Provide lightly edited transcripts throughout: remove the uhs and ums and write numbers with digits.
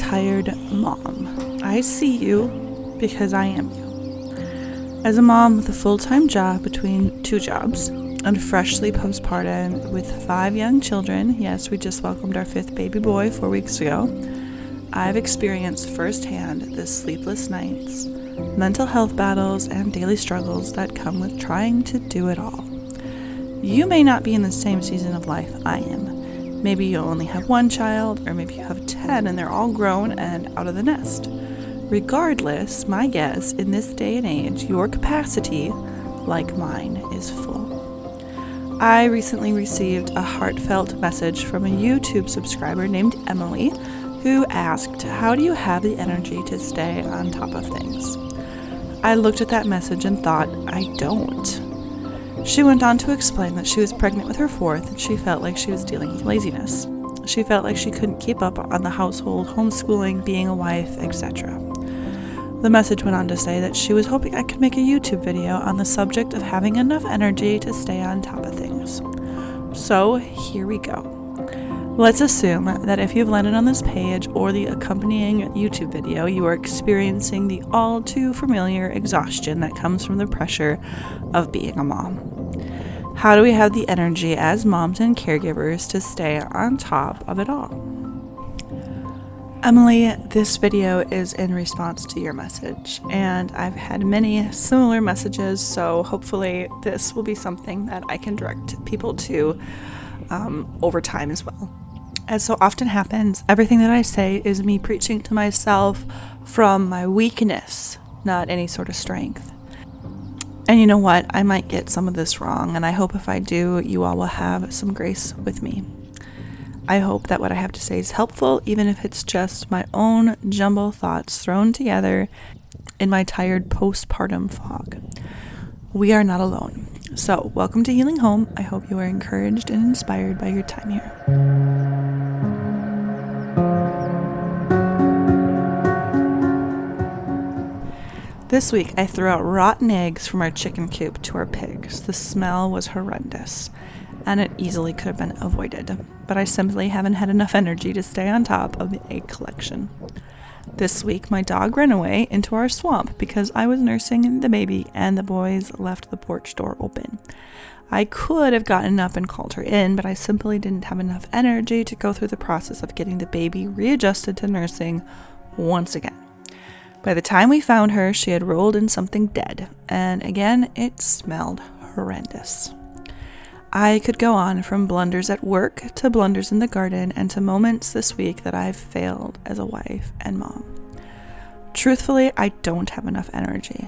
tired mom. I see you because I am you. As a mom with a full-time job between 2 jobs and freshly postpartum with 5 young children, yes, we just welcomed our 5th baby boy 4 weeks ago, I've experienced firsthand the sleepless nights, mental health battles, and daily struggles that come with trying to do it all. You may not be in the same season of life I am. Maybe you only have 1 child, or maybe you have 10 and they're all grown and out of the nest. Regardless, my guess, in this day and age, your capacity, like mine, is full. I recently received a heartfelt message from a YouTube subscriber named Emily, who asked, "How do you have the energy to stay on top of things?" I looked at that message and thought, I don't. She went on to explain that she was pregnant with her 4th and she felt like she was dealing with laziness. She felt like she couldn't keep up on the household, homeschooling, being a wife, etc. The message went on to say that she was hoping I could make a YouTube video on the subject of having enough energy to stay on top of things. So here we go. Let's assume that if you've landed on this page or the accompanying YouTube video, you are experiencing the all too familiar exhaustion that comes from the pressure of being a mom. How do we have the energy as moms and caregivers to stay on top of it all? Emily, this video is in response to your message, and I've had many similar messages, so hopefully this will be something that I can direct people to over time as well. As so often happens, everything that I say is me preaching to myself from my weakness, not any sort of strength. And you know what? I might get some of this wrong, and I hope if I do, you all will have some grace with me. I hope that what I have to say is helpful, even if it's just my own jumble thoughts thrown together in my tired postpartum fog. We are not alone. So, welcome to Healing Home. I hope you are encouraged and inspired by your time here. This week, I threw out rotten eggs from our chicken coop to our pigs. The smell was horrendous, and it easily could have been avoided, but I simply haven't had enough energy to stay on top of the egg collection. This week, my dog ran away into our swamp because I was nursing the baby and the boys left the porch door open. I could have gotten up and called her in, but I simply didn't have enough energy to go through the process of getting the baby readjusted to nursing once again. By the time we found her, she had rolled in something dead, and again, it smelled horrendous. I could go on from blunders at work to blunders in the garden and to moments this week that I've failed as a wife and mom. Truthfully, I don't have enough energy.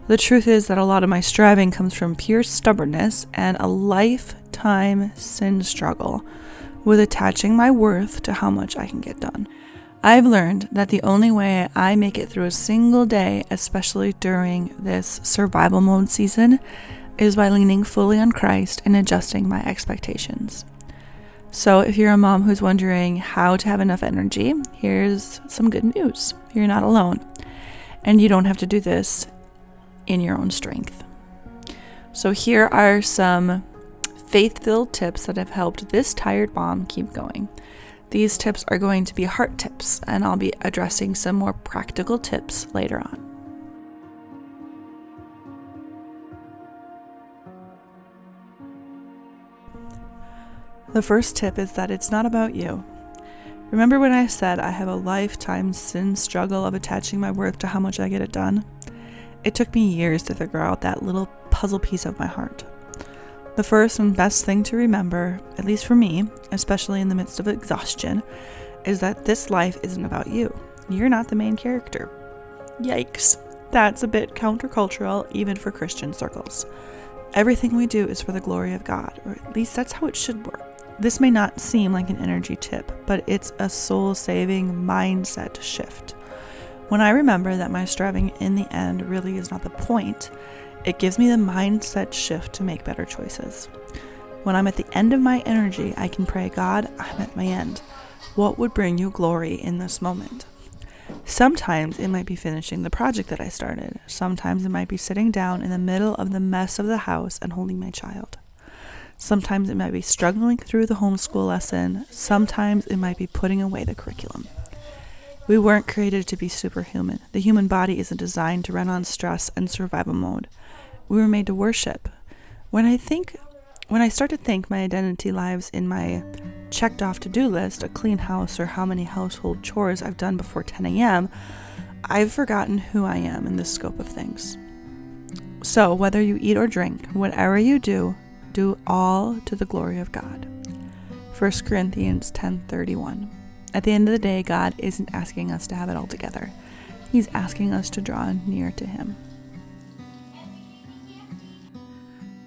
The truth is that a lot of my striving comes from pure stubbornness and a lifetime sin struggle with attaching my worth to how much I can get done. I've learned that the only way I make it through a single day, especially during this survival mode season, is by leaning fully on Christ and adjusting my expectations. So if you're a mom who's wondering how to have enough energy, here's some good news. You're not alone, and you don't have to do this in your own strength. So here are some faith-filled tips that have helped this tired mom keep going. These tips are going to be heart tips, and I'll be addressing some more practical tips later on. The first tip is that it's not about you. Remember when I said I have a lifetime sin struggle of attaching my worth to how much I get it done? It took me years to figure out that little puzzle piece of my heart. The first and best thing to remember, at least for me, especially in the midst of exhaustion, is that this life isn't about you. You're not the main character. Yikes. That's a bit countercultural, even for Christian circles. Everything we do is for the glory of God, or at least that's how it should work. This may not seem like an energy tip, but it's a soul-saving mindset shift. When I remember that my striving in the end really is not the point, it gives me the mindset shift to make better choices. When I'm at the end of my energy, I can pray, God, I'm at my end. What would bring you glory in this moment? Sometimes it might be finishing the project that I started. Sometimes it might be sitting down in the middle of the mess of the house and holding my child. Sometimes it might be struggling through the homeschool lesson. Sometimes it might be putting away the curriculum. We weren't created to be superhuman. The human body isn't designed to run on stress and survival mode. We were made to worship. When I start to think my identity lies in my checked off to-do list, a clean house, or how many household chores I've done before 10 a.m., I've forgotten who I am in the scope of things. So whether you eat or drink, whatever you do, do all to the glory of God. 1 Corinthians 10:31. At the end of the day, God isn't asking us to have it all together. He's asking us to draw near to Him.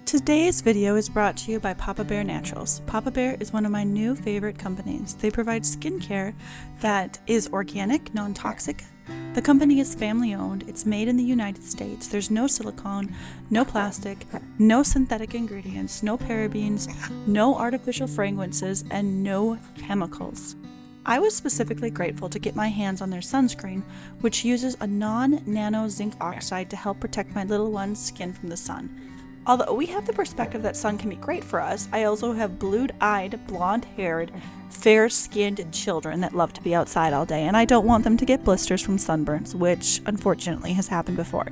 Today's video is brought to you by Papa Bear Naturals. Papa Bear is one of my new favorite companies. They provide skincare that is organic, non-toxic. The company is family owned. It's made in the United States. There's no silicone, no plastic, no synthetic ingredients, no parabens, no artificial fragrances, and no chemicals. I was specifically grateful to get my hands on their sunscreen, which uses a non-nano zinc oxide to help protect my little one's skin from the sun. Although we have the perspective that sun can be great for us, I also have blue-eyed, blonde-haired, fair-skinned children that love to be outside all day, and I don't want them to get blisters from sunburns, which unfortunately has happened before.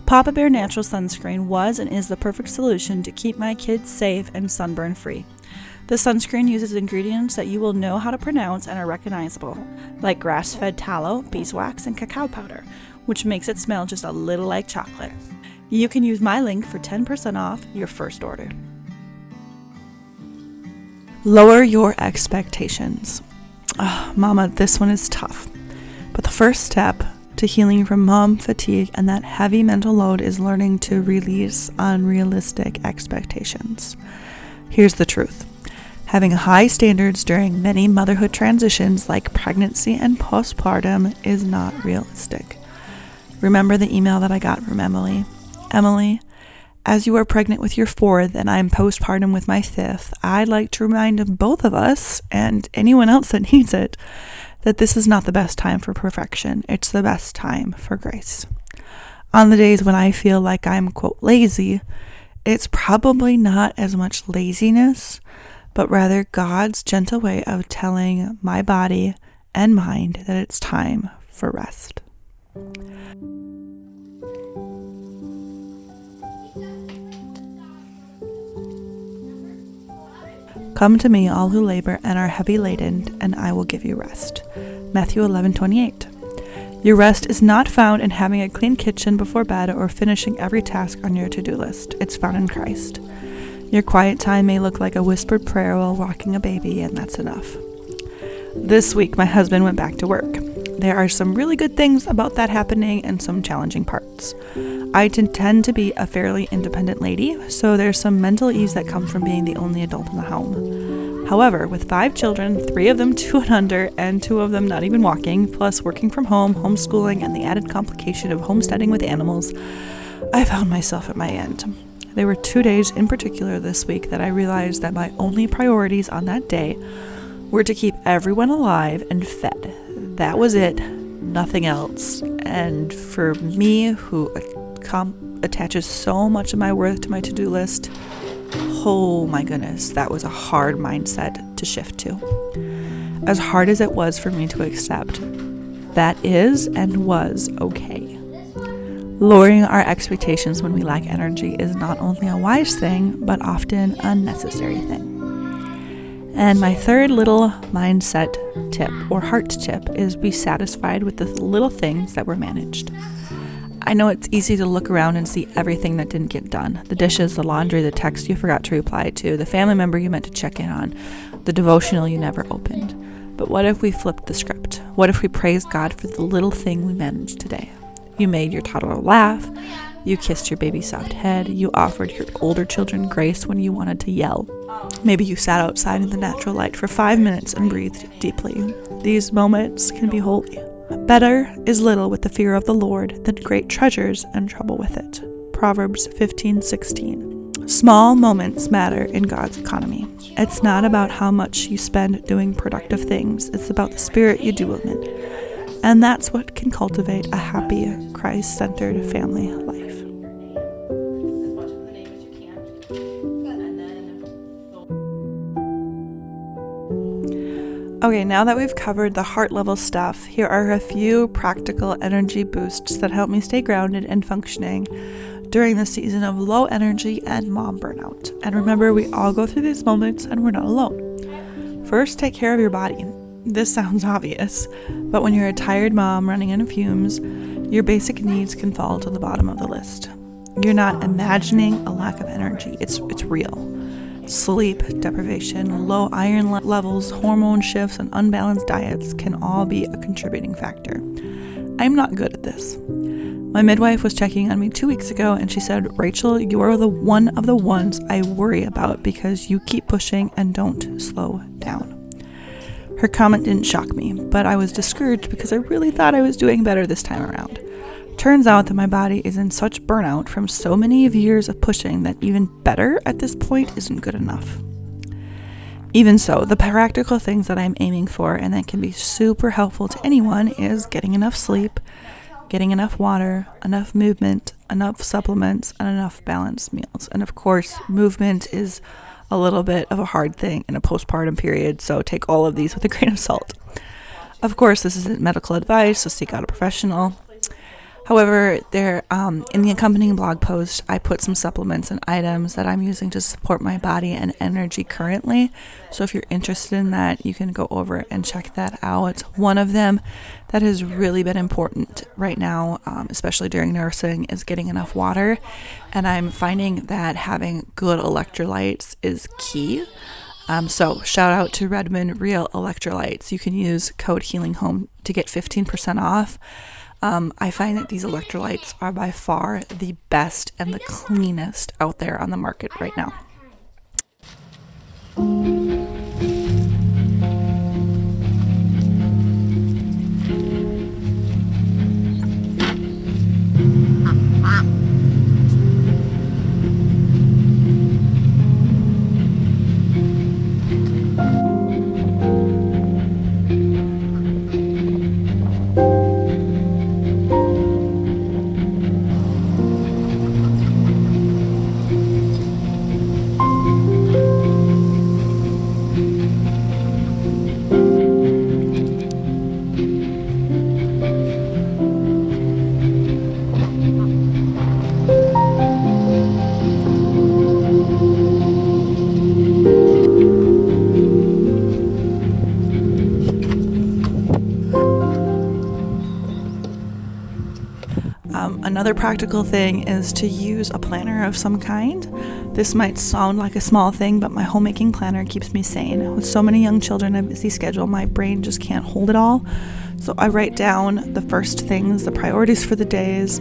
Papa Bear Natural Sunscreen was and is the perfect solution to keep my kids safe and sunburn-free. The sunscreen uses ingredients that you will know how to pronounce and are recognizable, like grass-fed tallow, beeswax, and cacao powder, which makes it smell just a little like chocolate. You can use my link for 10% off your first order. Lower your expectations. Mama, this one is tough. But the first step to healing from mom fatigue and that heavy mental load is learning to release unrealistic expectations. Here's the truth. Having high standards during many motherhood transitions like pregnancy and postpartum is not realistic. Remember the email that I got from Emily? Emily, as you are pregnant with your fourth and I'm postpartum with my fifth, I'd like to remind both of us and anyone else that needs it that this is not the best time for perfection. It's the best time for grace. On the days when I feel like I'm, quote, lazy, it's probably not as much laziness, but rather God's gentle way of telling my body and mind that it's time for rest. Come to me, all who labor and are heavy laden, and I will give you rest. Matthew 11:28. Your rest is not found in having a clean kitchen before bed or finishing every task on your to-do list. It's found in Christ. Your quiet time may look like a whispered prayer while rocking a baby, and that's enough. This week, my husband went back to work. There are some really good things about that happening and some challenging parts. I tend to be a fairly independent lady, so there's some mental ease that comes from being the only adult in the home. However, with 5 children, 3 of them 2 and under, and 2 of them not even walking, plus working from home, homeschooling, and the added complication of homesteading with animals, I found myself at my end. There were 2 days in particular this week that I realized that my only priorities on that day were to keep everyone alive and fed. That was it, nothing else. And for me, who attaches so much of my worth to my to-do list, oh my goodness, that was a hard mindset to shift to. As hard as it was for me to accept, that is and was okay. Lowering our expectations when we lack energy is not only a wise thing, but often a necessary thing. And my third little mindset tip or heart tip is be satisfied with the little things that were managed. I know it's easy to look around and see everything that didn't get done. The dishes, the laundry, the text you forgot to reply to, the family member you meant to check in on, the devotional you never opened. But what if we flipped the script? What if we praised God for the little thing we managed today? You made your toddler laugh. You kissed your baby's soft head. You offered your older children grace when you wanted to yell. Maybe you sat outside in the natural light for 5 minutes and breathed deeply. These moments can be holy. Better is little with the fear of the Lord than great treasures and trouble with it. Proverbs 15:16. Small moments matter in God's economy. It's not about how much you spend doing productive things. It's about the spirit you do them in. And that's what can cultivate a happy, Christ-centered family life. Okay, now that we've covered the heart level stuff, here are a few practical energy boosts that help me stay grounded and functioning during the season of low energy and mom burnout. And remember, we all go through these moments and we're not alone. First, take care of your body. This sounds obvious, but when you're a tired mom running on fumes, your basic needs can fall to the bottom of the list. You're not imagining a lack of energy. It's real. Sleep deprivation, low iron levels, hormone shifts, and unbalanced diets can all be a contributing factor. I'm not good at this. My midwife was checking on me 2 weeks ago and she said, "Rachel, you are the one of the ones I worry about because you keep pushing and don't slow down." Her comment didn't shock me, but I was discouraged because I really thought I was doing better this time around. Turns out that my body is in such burnout from so many years of pushing that even better at this point isn't good enough. Even so, the practical things that I'm aiming for and that can be super helpful to anyone is getting enough sleep, getting enough water, enough movement, enough supplements, and enough balanced meals. And of course, movement is a little bit of a hard thing in a postpartum period, so take all of these with a grain of salt. Of course, this isn't medical advice, so seek out a professional. However, in the accompanying blog post, I put some supplements and items that I'm using to support my body and energy currently. So if you're interested in that, you can go over and check that out. One of them that has really been important right now, especially during nursing, is getting enough water. And I'm finding that having good electrolytes is key. So shout out to Redmond Real Electrolytes. You can use code HEALINGHOME to get 15% off. I find that these electrolytes are by far the best and the cleanest out there on the market right now. Another practical thing is to use a planner of some kind. This might sound like a small thing, but my homemaking planner keeps me sane. With so many young children and a busy schedule, my brain just can't hold it all. So I write down the first things, the priorities for the days,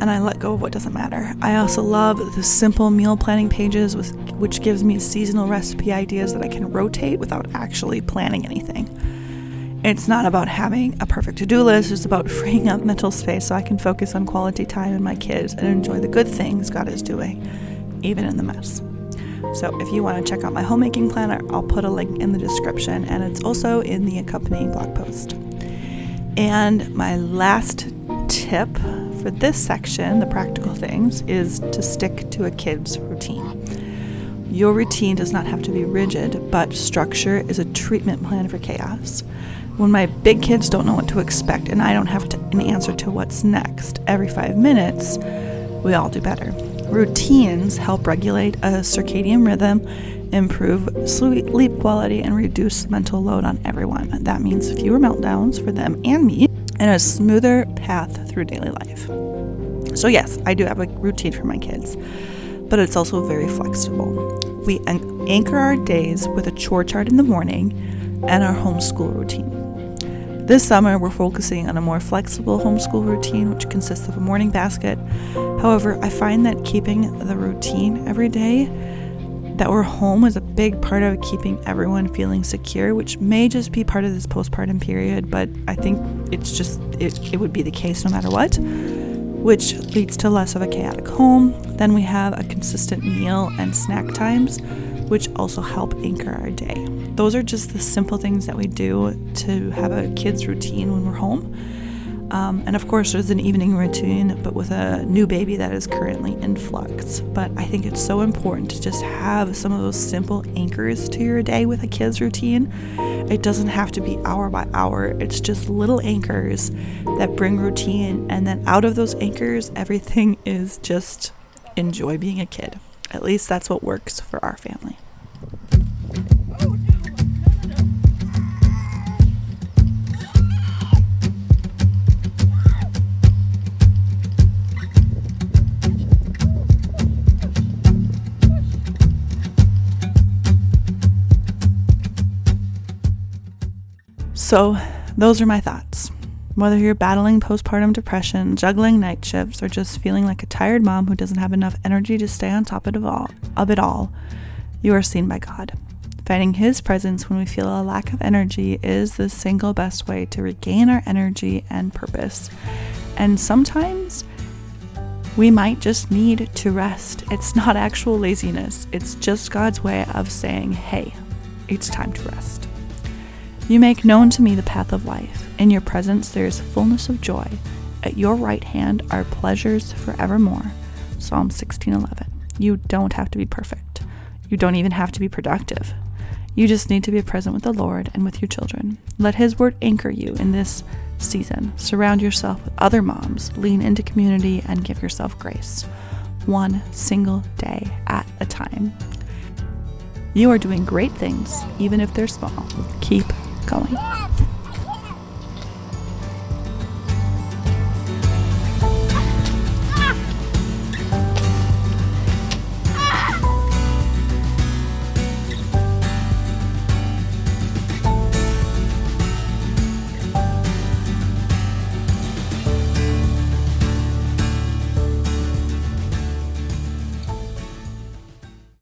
and I let go of what doesn't matter. I also love the simple meal planning pages, which gives me seasonal recipe ideas that I can rotate without actually planning anything. It's not about having a perfect to-do list, it's about freeing up mental space so I can focus on quality time with my kids and enjoy the good things God is doing, even in the mess. So if you want to check out my homemaking planner, I'll put a link in the description, and it's also in the accompanying blog post. And my last tip for this section, the practical things, is to stick to a kid's routine. Your routine does not have to be rigid, but structure is a treatment plan for chaos. When my big kids don't know what to expect and I don't have an answer to what's next every 5 minutes, we all do better. Routines help regulate a circadian rhythm, improve sleep quality, and reduce mental load on everyone. That means fewer meltdowns for them and me, and a smoother path through daily life. So yes, I do have a routine for my kids, but it's also very flexible. We anchor our days with a chore chart in the morning and our homeschool routine. This summer, we're focusing on a more flexible homeschool routine, which consists of a morning basket. However, I find that keeping the routine every day that we're home is a big part of keeping everyone feeling secure, which may just be part of this postpartum period, but I think it would be the case no matter what, which leads to less of a chaotic home. Then we have a consistent meal and snack times, which also help anchor our day. Those are just the simple things that we do to have a kid's routine when we're home. And of course, there's an evening routine, but with a new baby that is currently in flux. But I think it's so important to just have some of those simple anchors to your day with a kid's routine. It doesn't have to be hour by hour. It's just little anchors that bring routine. And then out of those anchors, everything is just enjoy being a kid. At least that's what works for our family. So those are my thoughts. Whether you're battling postpartum depression, juggling night shifts, or just feeling like a tired mom who doesn't have enough energy to stay on top of it all, you are seen by God. Finding His presence when we feel a lack of energy is the single best way to regain our energy and purpose. And sometimes we might just need to rest. It's not actual laziness. It's just God's way of saying, hey, it's time to rest. You make known to me the path of life. In your presence there is fullness of joy. At your right hand are pleasures forevermore. Psalm 16:11. You don't have to be perfect. You don't even have to be productive. You just need to be present with the Lord and with your children. Let His word anchor you in this season. Surround yourself with other moms. Lean into community and give yourself grace. One single day at a time. You are doing great things, even if they're small. Keep going.